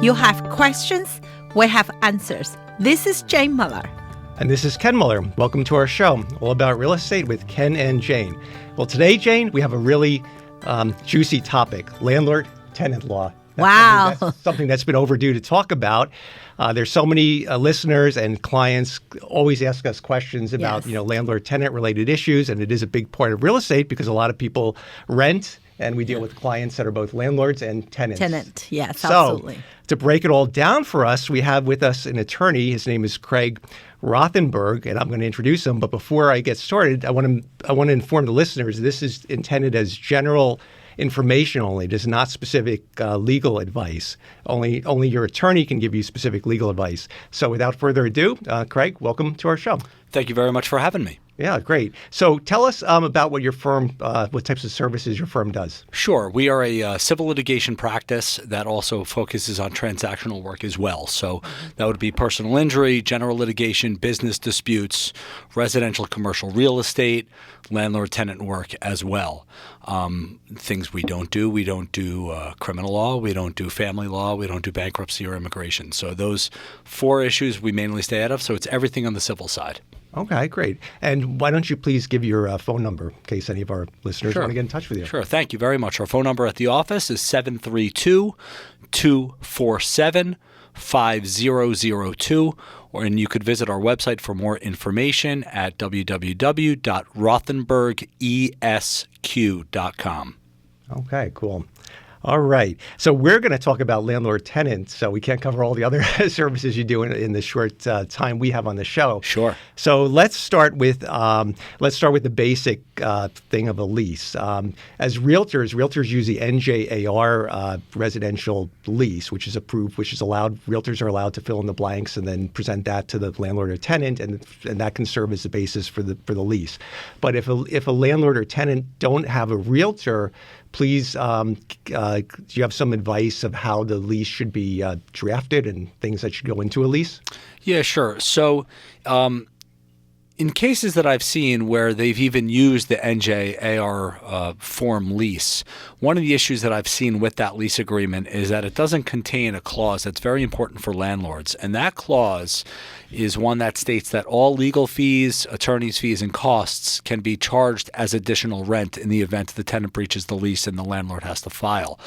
You have questions, we have answers. This is Jane Muller. And this is Ken Muller. Welcome to our show, all about real estate with Ken and Jane. Well, today, Jane, we have a really juicy topic, landlord-tenant law. That's something that's been overdue to talk about. There's so many listeners and clients always ask us questions about, landlord-tenant related issues, and it is a big part of real estate because a lot of people rent, and we deal with clients that are both landlords and tenants. Tenant, yes, absolutely. So, to break it all down for us, we have with us an attorney. His name is Craig Rothenberg, and I'm going to introduce him. But before I get started, I want to inform the listeners this is intended as general information only. It is not specific legal advice. Only your attorney can give you specific legal advice. So without further ado, Craig, welcome to our show. Thank you very much for having me. Yeah, great. So tell us about what your firm, what types of services your firm does. Sure. We are a civil litigation practice that also focuses on transactional work as well. So that would be personal injury, general litigation, business disputes, residential commercial real estate, landlord-tenant work as well. Things we don't do criminal law, we don't do family law, we don't do bankruptcy or immigration. So those four issues we mainly stay out of. So it's everything on the civil side. Okay, great. And why don't you please give your phone number in case any of our listeners want to get in touch with you? Sure. Thank you very much. Our phone number at the office is 732-247-5002, and you could visit our website for more information at www.rothenbergesq.com. Okay, cool. All right. So we're going to talk about landlord-tenant, so we can't cover all the other services you do in the short time we have on the show. Sure. So let's start with the basic thing of a lease. As realtors use the NJAR residential lease, which is approved, which is allowed. Realtors are allowed to fill in the blanks and then present that to the landlord or tenant, and that can serve as the basis for the lease. But if a landlord or tenant don't have a realtor, please, do you have some advice of how the lease should be drafted and things that should go into a lease? Yeah, sure. So in cases that I've seen where they've even used the NJAR form lease, one of the issues that I've seen with that lease agreement is that it doesn't contain a clause that's very important for landlords. And that clause is one that states that all legal fees, attorney's fees, and costs can be charged as additional rent in the event the tenant breaches the lease and the landlord has to file.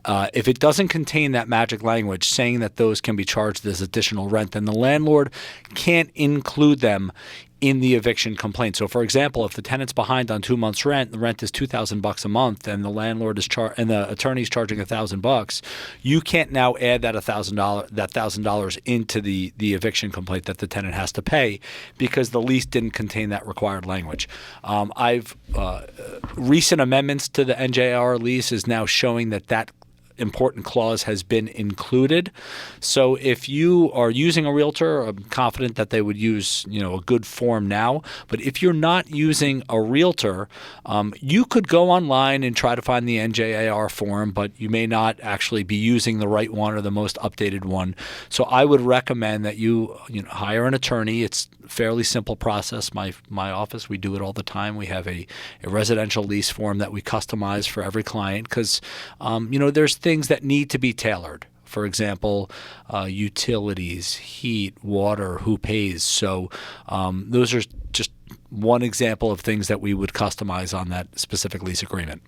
If it doesn't contain that magic language saying that those can be charged as additional rent, then the landlord can't include them in the eviction complaint. So, for example, if the tenant's behind on 2 months' rent, the rent is $2,000 a month, and the landlord is and the attorney's charging $1,000, you can't now add that $1,000 into the eviction complaint that the tenant has to pay because the lease didn't contain that required language. Recent amendments to the NJR lease is now showing that important clause has been included. So if you are using a realtor, I'm confident that they would use, a good form now. But if you're not using a realtor, you could go online and try to find the NJAR form, but you may not actually be using the right one or the most updated one. So I would recommend that you hire an attorney. It's a fairly simple process. My office, we do it all the time. We have a residential lease form that we customize for every client because, there's things that need to be tailored. For example, utilities, heat, water, who pays. So those are just one example of things that we would customize on that specific lease agreement.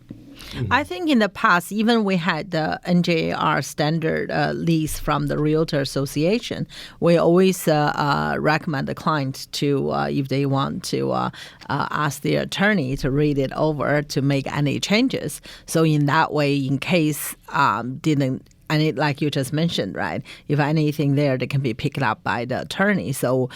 Mm-hmm. I think in the past, even we had the NJR standard lease from the Realtor Association. We always recommend the client to, if they want to ask the attorney to read it over to make any changes. So in that way, in case like you just mentioned, right? If anything there, they can be picked up by the attorney. So,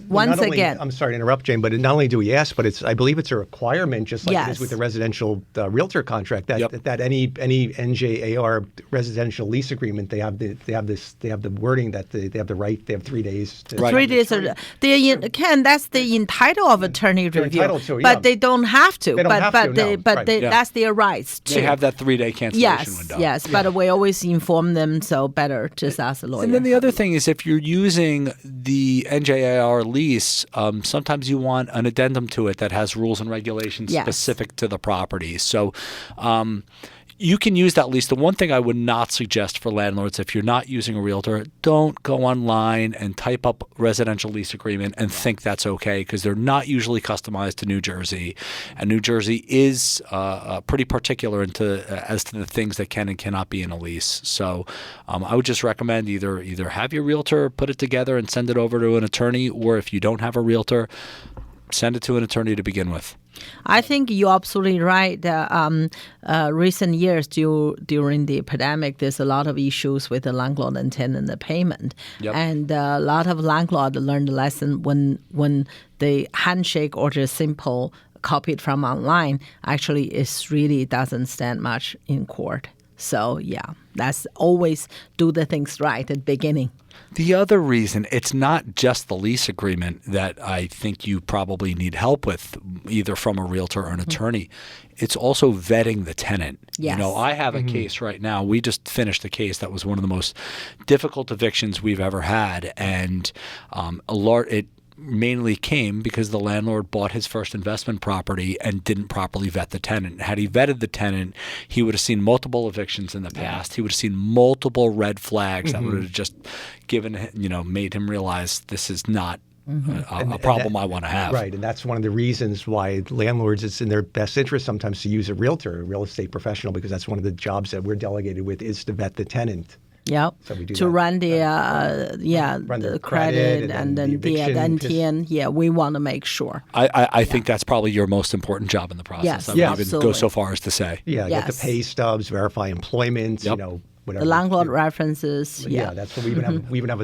once again, I'm sorry to interrupt, Jane, but not only do we ask, but I believe it's a requirement, just like it is with the residential realtor contract, that any NJAR residential lease agreement, they have the wording that they have the right, they have 3 days. 3 days. That's the entitle of attorney review, but they don't have to. That's their rights too. They have that 3-day cancellation window. Yes, but we always inform them, so better just ask a lawyer. And then the other thing is if you're using the NJAR lease, sometimes you want an addendum to it that has rules and regulations specific to the property. So you can use that lease. The one thing I would not suggest for landlords, if you're not using a realtor, don't go online and type up residential lease agreement and think that's okay, because they're not usually customized to New Jersey. And New Jersey is pretty particular as to the things that can and cannot be in a lease. So I would just recommend either have your realtor put it together and send it over to an attorney, or if you don't have a realtor, send it to an attorney to begin with. I think you're absolutely right. Recent years during the pandemic, there's a lot of issues with the landlord and tenant payment. Yep. And a lot of landlords learned the lesson when the handshake or just simple copied from online, actually it really doesn't stand much in court. So yeah, that's always do the things right at the beginning. The other reason, it's not just the lease agreement that I think you probably need help with, either from a realtor or an attorney. It's also vetting the tenant. Yes. I have a case right now. We just finished a case that was one of the most difficult evictions we've ever had, and it mainly came because the landlord bought his first investment property and didn't properly vet the tenant. Had he vetted the tenant, he would have seen multiple evictions in the past. He would have seen multiple red flags that would have just made him realize this is not a problem I want to have. Right, and that's one of the reasons why landlords, it's in their best interest sometimes to use a realtor, a real estate professional, because that's one of the jobs that we're delegated with, is to vet the tenant. Yeah, so we do to that. run the credit and then the NTN. Yeah, we want to make sure. I think that's probably your most important job in the process. Yes, I would even absolutely. go so far as to say. Yeah, Yes. get the pay stubs, verify employment, Yep. Whatever. The landlord references. Yeah, that's what we even have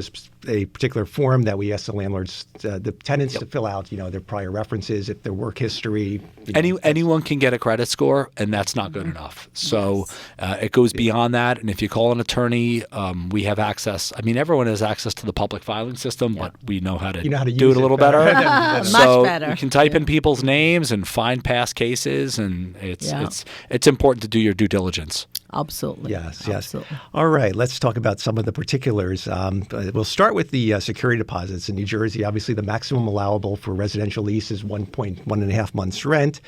a particular form that we ask the landlords, the tenants to fill out, their prior references, if their work history. Anyone can get a credit score, and that's not good enough. So it goes beyond that. And if you call an attorney, we have access. I mean, everyone has access to the public filing system, but we know how to, do it a little better. Much better. You can type in people's names and find past cases, and it's important to do your due diligence. Absolutely. Yes. Absolutely. All right. Let's talk about some of the particulars. We'll start with the security deposits. In New Jersey, obviously, the maximum allowable for residential lease is 1.5 months rent.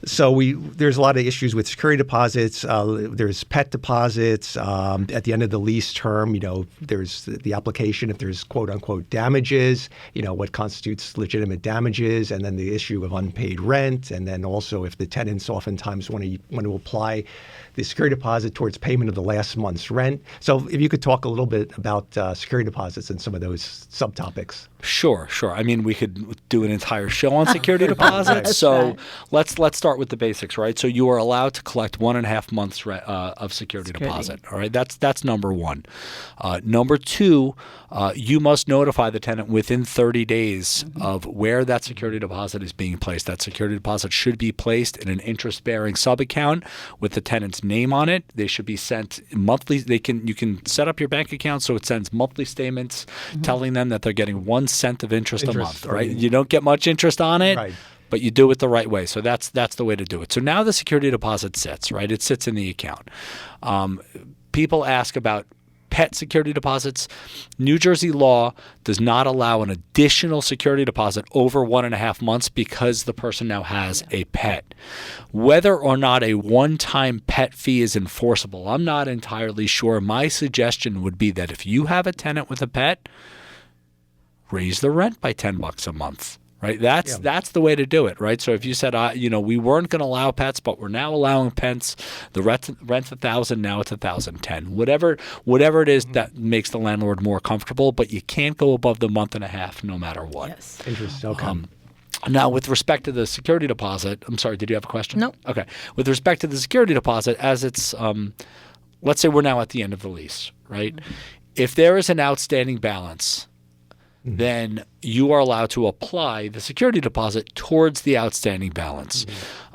So there's a lot of issues with security deposits. There's pet deposits. At the end of the lease term, there's the application if there's quote unquote damages, what constitutes legitimate damages, and then the issue of unpaid rent, and then also if the tenants oftentimes want to apply the security deposit towards payment of the last month's rent. So if you could talk a little bit about security deposits and some of those subtopics. Sure. I mean, we could do an entire show on security deposits. So let's start with the basics, right? So you are allowed to collect 1.5 months of security deposit. All right, that's number one. Number two, you must notify the tenant within 30 days of where that security deposit is being placed. That security deposit should be placed in an interest-bearing sub-account with the tenant's name on it. They should be sent monthly. You can set up your bank account so it sends monthly statements telling them that they're getting 1 cent of interest a month, right? You don't get much interest on it, right, but you do it the right way. So that's the way to do it. So now the security deposit sits, right? It sits in the account. People ask about pet security deposits. New Jersey law does not allow an additional security deposit over 1.5 months because the person now has a pet. Whether or not a one-time pet fee is enforceable, I'm not entirely sure. My suggestion would be that if you have a tenant with a pet, raise the rent by $10 a month. Right, that's the way to do it. Right, so if you said, we weren't going to allow pets, but we're now allowing pets. The rent's $1,000, now it's $1,010. Whatever it is that makes the landlord more comfortable, but you can't go above the 1.5 months, no matter what. Yes. Interesting. Okay. Now, with respect to the security deposit, I'm sorry, did you have a question? No. Okay. With respect to the security deposit, as it's, let's say we're now at the end of the lease, right? If there is an outstanding balance, then you are allowed to apply the security deposit towards the outstanding balance.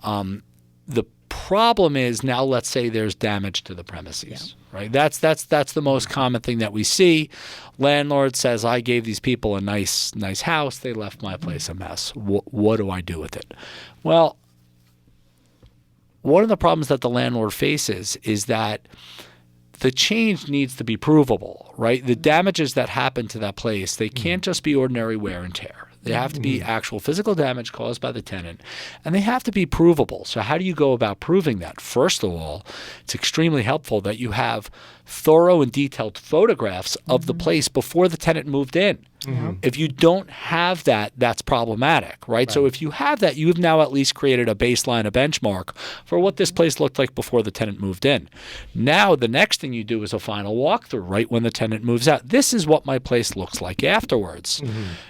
The problem is now, let's say there's damage to the premises, right? That's the most common thing that we see. Landlord says, I gave these people a nice house. They left my place a mess. What do I do with it? Well, one of the problems that the landlord faces is that the change needs to be provable, right? The damages that happen to that place, they can't just be ordinary wear and tear. They have to be actual physical damage caused by the tenant, and they have to be provable. So how do you go about proving that? First of all, it's extremely helpful that you have thorough and detailed photographs of the place before the tenant moved in. If you don't have that, that's problematic, right? So if you have that, you have now at least created a baseline, a benchmark for what this place looked like before the tenant moved in. Now, the next thing you do is a final walkthrough, right when the tenant moves out. This is what my place looks like afterwards.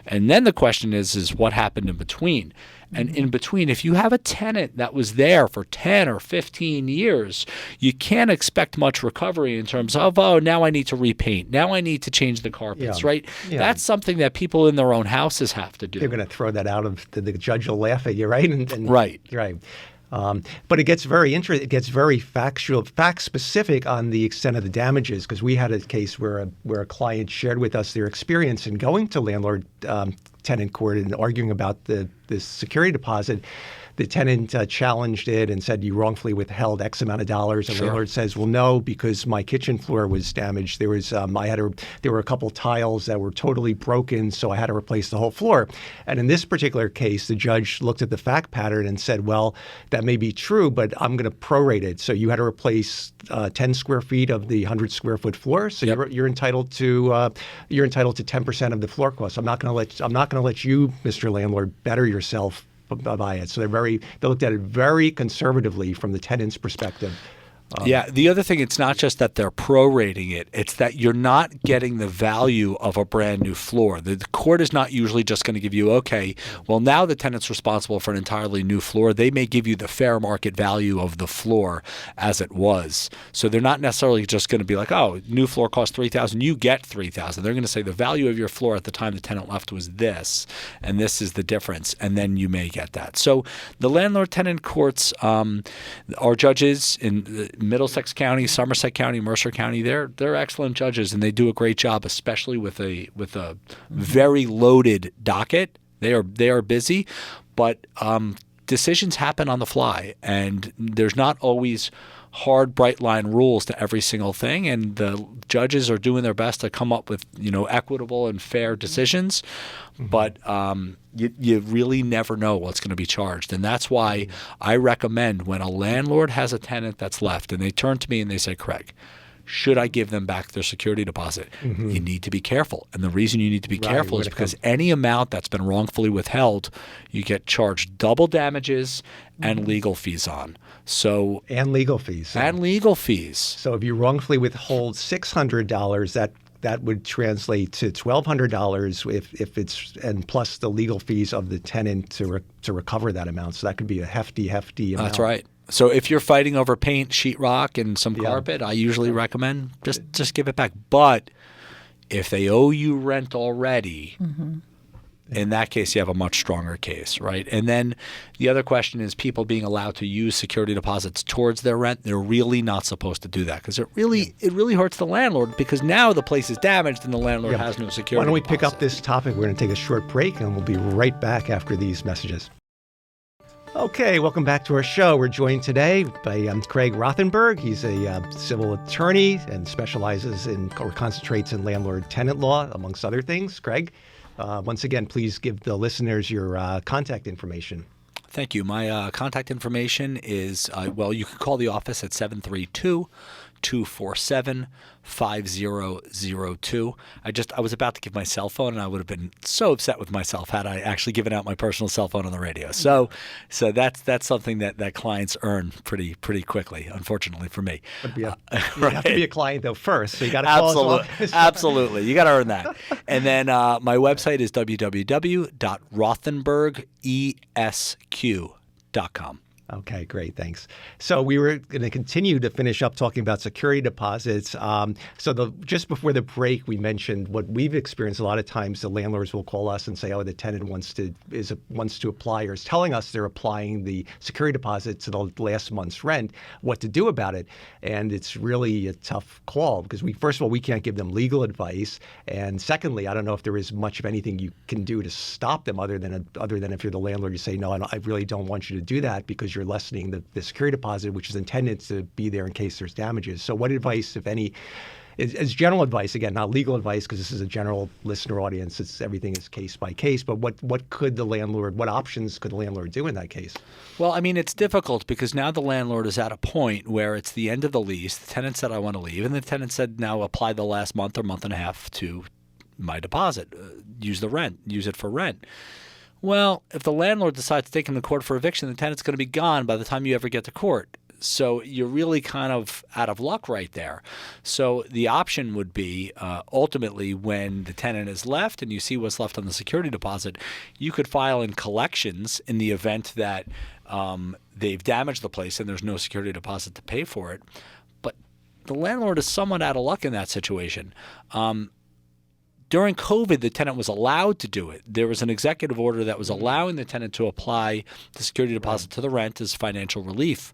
And then the question is what happened in between? And in between, if you have a tenant that was there for 10 or 15 years, you can't expect much recovery in terms of, oh, now I need to repaint. Now I need to change the carpets, right? That's something that people in their own houses have to do. They're going to throw that out of the judge will laugh at you, right? Right. Right. But it gets very interesting. It gets very factual, fact specific on the extent of the damages. Because we had a case where a client shared with us their experience in going to landlord tenant court and arguing about this security deposit. The tenant challenged it and said, you wrongfully withheld X amount of dollars. And the landlord says, well, no, because my kitchen floor was damaged. There was there were a couple tiles that were totally broken, so I had to replace the whole floor. And in this particular case, the judge looked at the fact pattern and said, well, that may be true, but I'm going to prorate it. So you had to replace 10 square feet of the 100 square foot floor. So you're entitled to 10% of the floor cost. I'm not going to let you, Mr. Landlord, better yourself by it. So they looked at it very conservatively from the tenant's perspective. The other thing, it's not just that they're prorating it, it's that you're not getting the value of a brand new floor. The court is not usually just going to give you, okay, well, now the tenant's responsible for an entirely new floor. They may give you the fair market value of the floor as it was. So they're not necessarily just going to be like, oh, new floor costs $3,000, you get $3,000. They're going to say the value of your floor at the time the tenant left was this, and this is the difference, and then you may get that. So the landlord-tenant courts, our judges in Middlesex County, Somerset County, Mercer County, they're excellent judges, and they do a great job, especially with a very loaded docket. They are busy, but decisions happen on the fly, and there's not always hard, bright line rules to every single thing, and the judges are doing their best to come up with equitable and fair decisions. But you really never know what's going to be charged. And that's why I recommend when a landlord has a tenant that's left and they turn to me and they say, Craig, should I give them back their security deposit? You need to be careful. And the reason you need to be careful is because any amount that's been wrongfully withheld, you get charged double damages and legal fees on. And legal fees. And legal fees. So if you wrongfully withhold $600, that would translate to $1,200 if it's, and plus the legal fees of the tenant to recover that amount. So that could be a hefty amount. That's right. So if you're fighting over paint, sheetrock, and some carpet, I usually recommend just give it back. But if they owe you rent already, in that case, you have a much stronger case, right? And then the other question is people being allowed to use security deposits towards their rent. They're really not supposed to do that because it really hurts the landlord because now the place is damaged and the landlord has no security. Why don't we deposit. pick up this topic? We're going to take a short break and we'll be right back after these messages. Okay, welcome back to our show. We're joined today by Craig Rothenberg. He's a civil attorney and specializes in or concentrates in landlord-tenant law, amongst other things. Craig, once again, please give the listeners your contact information. Thank you. My contact information is, you can call the office at 732-247-5002. I was about to give my cell phone, and I would have been so upset with myself had I actually given out my personal cell phone on the radio. So that's something that clients earn pretty quickly, unfortunately for me. You have to be a client though first, so you got to call us. Absolutely, you got to earn that. And then my website is www.rothenbergesq.com. Okay, great. Thanks. So we were going to continue to finish up talking about security deposits. Just before the break, we mentioned what we've experienced a lot of times. The landlords will call us and say, "Oh, the tenant wants to apply or is telling us they're applying the security deposit to the last month's rent. What to do about it?" And it's really a tough call because first of all, we can't give them legal advice, and secondly, I don't know if there is much of anything you can do to stop them other than if you're the landlord, you say, "No, I really don't want you to do that," because you're lessening the security deposit, which is intended to be there in case there's damages. So what advice, if any, as general advice, again, not legal advice, because this is a general listener audience. Everything is case by case. But what options could the landlord do in that case? Well, I mean, it's difficult because now the landlord is at a point where it's the end of the lease. The tenant said, I want to leave. And the tenant said, now apply the last month or month and a half to my deposit. Use the rent. Use it for rent. Well, if the landlord decides to take him to court for eviction, the tenant's going to be gone by the time you ever get to court. So you're really kind of out of luck right there. So the option would be ultimately when the tenant is left and you see what's left on the security deposit, you could file in collections in the event that they've damaged the place and there's no security deposit to pay for it. But the landlord is somewhat out of luck in that situation. During COVID, the tenant was allowed to do it. There was an executive order that was allowing the tenant to apply the security deposit to the rent as financial relief.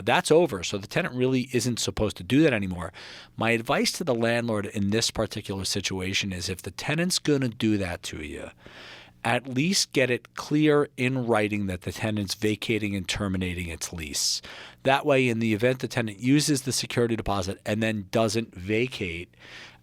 That's over, so the tenant really isn't supposed to do that anymore. My advice to the landlord in this particular situation is if the tenant's going to do that to you, at least get it clear in writing that the tenant's vacating and terminating its lease. That way, in the event the tenant uses the security deposit and then doesn't vacate,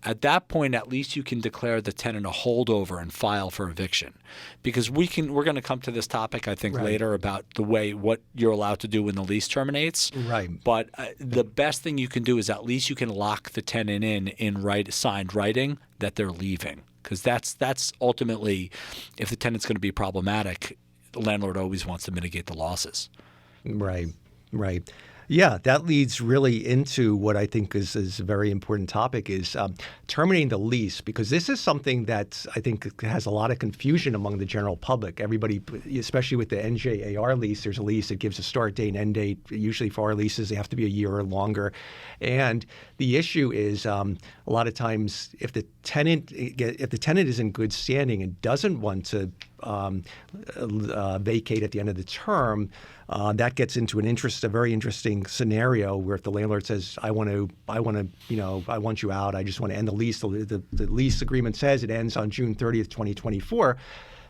at that point, at least you can declare the tenant a holdover and file for eviction. Because we're going to come to this topic, I think, later about what you're allowed to do when the lease terminates. Right. But the best thing you can do is at least you can lock the tenant in signed writing that they're leaving. Because that's ultimately, if the tenant's going to be problematic, the landlord always wants to mitigate the losses. Right. Yeah, that leads really into what I think is a very important topic is terminating the lease, because this is something that I think has a lot of confusion among the general public. Everybody, especially with the NJAR lease, there's a lease that gives a start date and end date. Usually for our leases, they have to be a year or longer. And the issue is a lot of times if the tenant is in good standing and doesn't want to vacate at the end of the term, that gets into a very interesting scenario where if the landlord says, I want you out, I just want to end the lease. The lease agreement says it ends on June 30th, 2024.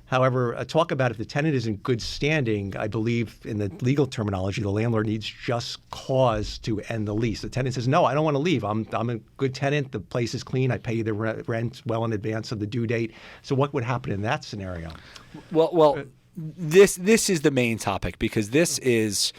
However, talk about if the tenant is in good standing, I believe in the legal terminology, the landlord needs just cause to end the lease. The tenant says, no, I don't want to leave. I'm a good tenant. The place is clean. I pay you the rent well in advance of the due date. So what would happen in that scenario? Well, this is the main topic, because this is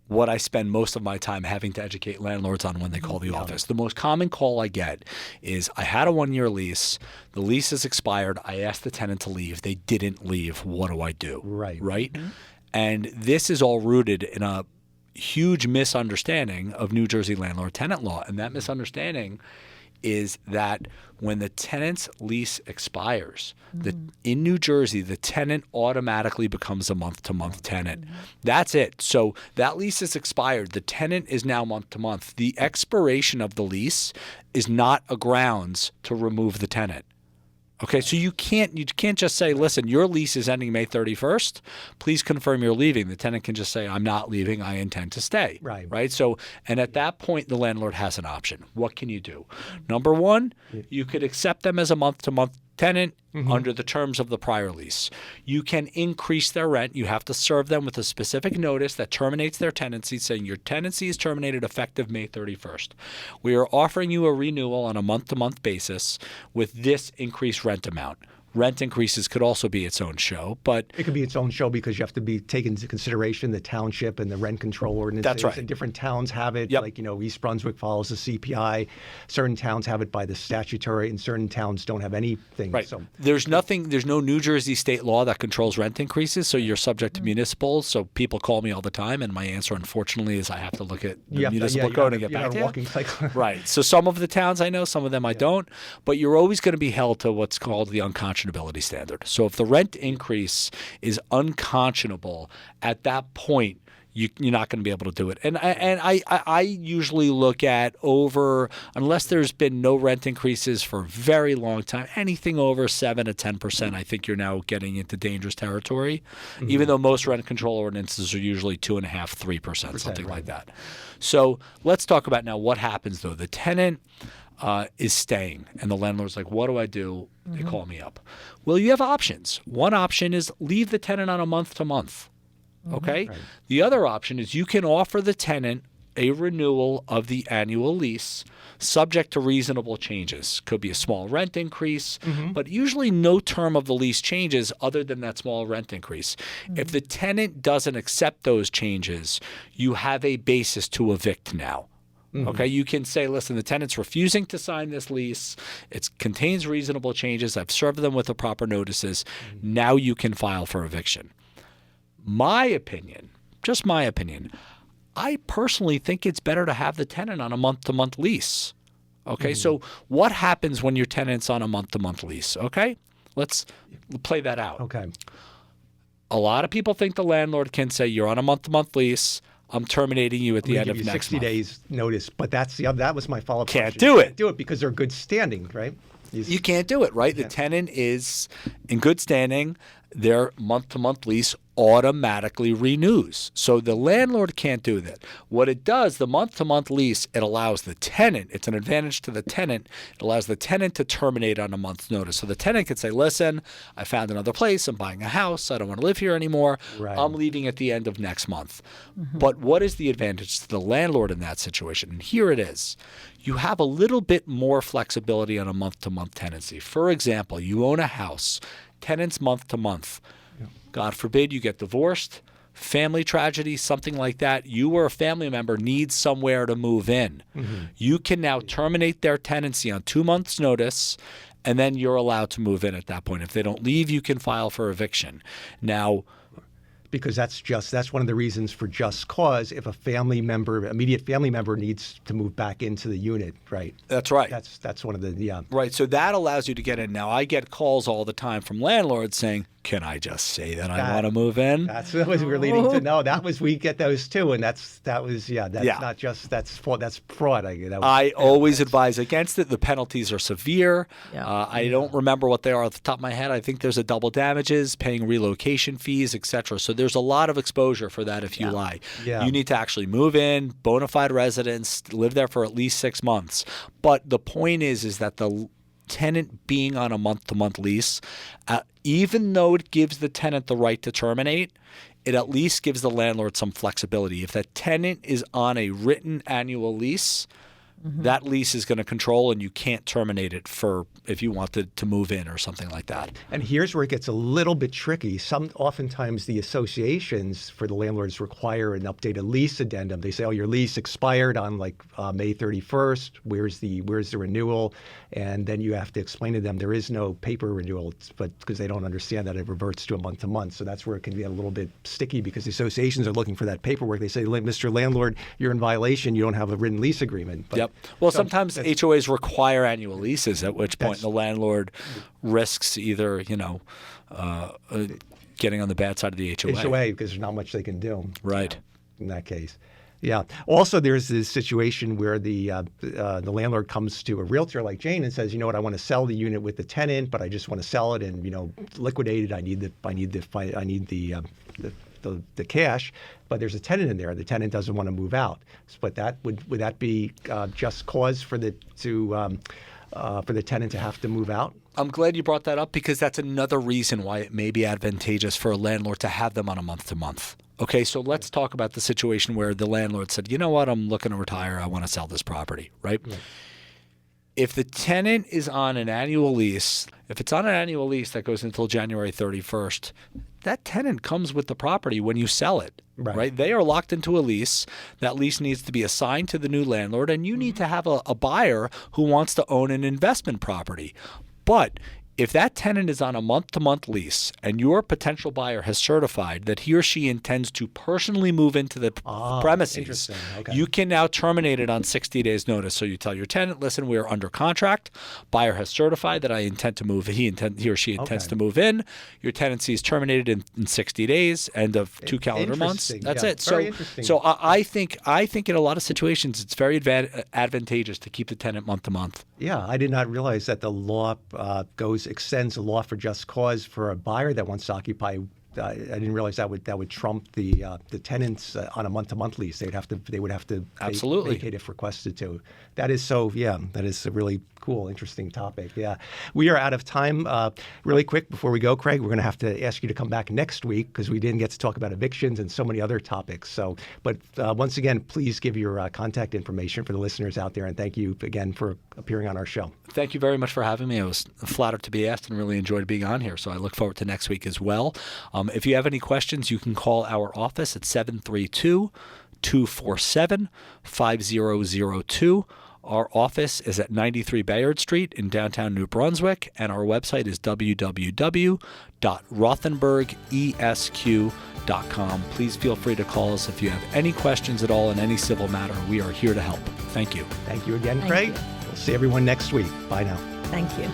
what I spend most of my time having to educate landlords on when they call the office. The most common call I get is, I had a 1-year lease. The lease is expired. I asked the tenant to leave. They didn't leave. What do I do? Right? Mm-hmm. And this is all rooted in a huge misunderstanding of New Jersey landlord-tenant law. And that misunderstanding is that when the tenant's lease expires, in New Jersey, the tenant automatically becomes a month-to-month tenant. That's it. So that lease is expired. The tenant is now month-to-month. The expiration of the lease is not a grounds to remove the tenant. Okay, so you can't just say, listen, your lease is ending May 31st. Please confirm you're leaving. The tenant can just say, I'm not leaving. I intend to stay. Right. So, and at that point, the landlord has an option. What can you do? Number one, you could accept them as a month-to-month tenant under the terms of the prior lease. You can increase their rent. You have to serve them with a specific notice that terminates their tenancy, saying your tenancy is terminated effective May 31st. We are offering you a renewal on a month-to-month basis with this increased rent amount. Rent increases could also be its own show, but it could be its own show because you have to be taken into consideration the township and the rent control ordinances. That's right. And different towns have it. Yep. Like, East Brunswick follows the CPI. Certain towns have it by the statutory, and certain towns don't have anything. Right. So there's no New Jersey state law that controls rent increases, so you're subject to municipals. So people call me all the time, and my answer, unfortunately, is I have to look at the municipal code and get back to you. Walking cycle. Right. So some of the towns I know, some of them I don't, but you're always going to be held to what's called the unconscionability standard. So if the rent increase is unconscionable, at that point, you're not going to be able to do it. And I usually look at unless there's been no rent increases for a very long time, anything over 7 to 10%, I think you're now getting into dangerous territory, even though most rent control ordinances are usually 2.5%, 3%, something like that. So let's talk about now what happens, though. The tenant is staying, and the landlord's like, what do I do? They call me up. Well, you have options. One option is leave the tenant on a month-to-month. Okay? Right. The other option is you can offer the tenant a renewal of the annual lease subject to reasonable changes. Could be a small rent increase, but usually no term of the lease changes other than that small rent increase. If the tenant doesn't accept those changes, you have a basis to evict now. Okay, you can say, listen, the tenant's refusing to sign this lease. It contains reasonable changes. I've served them with the proper notices. Now you can file for eviction. My opinion, just my opinion, I personally think it's better to have the tenant on a month-to-month lease. Okay, so what happens when your tenant's on a month-to-month lease? Okay, let's play that out. Okay. A lot of people think the landlord can say, you're on a month-to-month lease. I'm terminating you at the end of next 60 month. days notice, but that was my follow-up Can't question. do it. Can't do it because they're good standing, right? You can't do it, right? The tenant is in good standing. Their month-to-month lease automatically renews. So the landlord can't do that. What it does, the month-to-month lease, it allows the tenant, it's an advantage to the tenant, it allows the tenant to terminate on a month's notice. So the tenant can say, listen, I found another place, I'm buying a house, I don't want to live here anymore, I'm leaving at the end of next month. But what is the advantage to the landlord in that situation? And here it is. You have a little bit more flexibility on a month-to-month tenancy. For example, you own a house, tenants month to month. God forbid you get divorced, family tragedy, something like that. You or a family member needs somewhere to move in. You can now terminate their tenancy on 2 months' notice, and then you're allowed to move in at that point. If they don't leave, you can file for eviction. Now, because that's one of the reasons for just cause if a family member, immediate family member needs to move back into the unit, right? That's right. That's one of the Right. So that allows you to get in. Now I get calls all the time from landlords saying, can I just say that I want to move in? That's what we're leading to. No, we get those too, and that's not just that's fraud. I always advise against it. The penalties are severe. I don't remember what they are off the top of my head. I think there's a double damages, paying relocation fees, etc. So there's a lot of exposure for that if you lie. You need to actually move in, bona fide residence, live there for at least 6 months. But the point is that the tenant being on a month-to-month lease, even though it gives the tenant the right to terminate, it at least gives the landlord some flexibility. If the tenant is on a written annual lease, that lease is going to control, and you can't terminate it for if you wanted to move in or something like that. And here's where it gets a little bit tricky. Oftentimes the associations for the landlords require an updated lease addendum. They say, "Oh, your lease expired on May 31st. Where's the renewal?" And then you have to explain to them there is no paper renewal, but because they don't understand that it reverts to a month to month. So that's where it can get a little bit sticky because the associations are looking for that paperwork. They say, "Mr. Landlord, you're in violation. You don't have a written lease agreement." But Well, sometimes HOAs require annual leases, at which point the landlord risks either, getting on the bad side of the HOA. Because there's not much they can do. Right. In that case. Yeah. Also, there's this situation where the landlord comes to a realtor like Jane and says, "You know what? I want to sell the unit with the tenant, but I just want to sell it and liquidate it. I need the cash, but there's a tenant in there. The tenant doesn't want to move out. But would that be just cause for the tenant to have to move out?" I'm glad you brought that up because that's another reason why it may be advantageous for a landlord to have them on a month-to-month. Okay, so let's talk about the situation where the landlord said, "You know what? I'm looking to retire. I want to sell this property," right? If the tenant is on an annual lease, if it's on an annual lease that goes until January 31st, that tenant comes with the property when you sell it, right? They are locked into a lease. That lease needs to be assigned to the new landlord, and you need to have a buyer who wants to own an investment property. But if that tenant is on a month-to-month lease and your potential buyer has certified that he or she intends to personally move into the premises, you can now terminate it on 60 days notice. So you tell your tenant, listen, we are under contract. Buyer has certified that I intend to move. He or she intends to move in. Your tenancy is terminated in 60 days, end of 2 calendar months. That's it. So I think in a lot of situations it's very advantageous to keep the tenant month to month. Yeah, I did not realize that the law extends a law for just cause for a buyer that wants to occupy I didn't realize that would trump the tenants on a month-to-month lease. They would have to Absolutely vacate if requested to. That is so. Yeah, that is a really cool, interesting topic. Yeah, we are out of time. Really quick before we go, Craig, we're going to have to ask you to come back next week because we didn't get to talk about evictions and so many other topics. So, but once again, please give your contact information for the listeners out there, and thank you again for appearing on our show. Thank you very much for having me. I was flattered to be asked and really enjoyed being on here. So I look forward to next week as well. If you have any questions, you can call our office at 732-247-5002. Our office is at 93 Bayard Street in downtown New Brunswick, and our website is www.rothenbergesq.com. Please feel free to call us if you have any questions at all in any civil matter. We are here to help. Thank you. Thank you again, Thank Craig. you. We'll see everyone next week. Bye now. Thank you.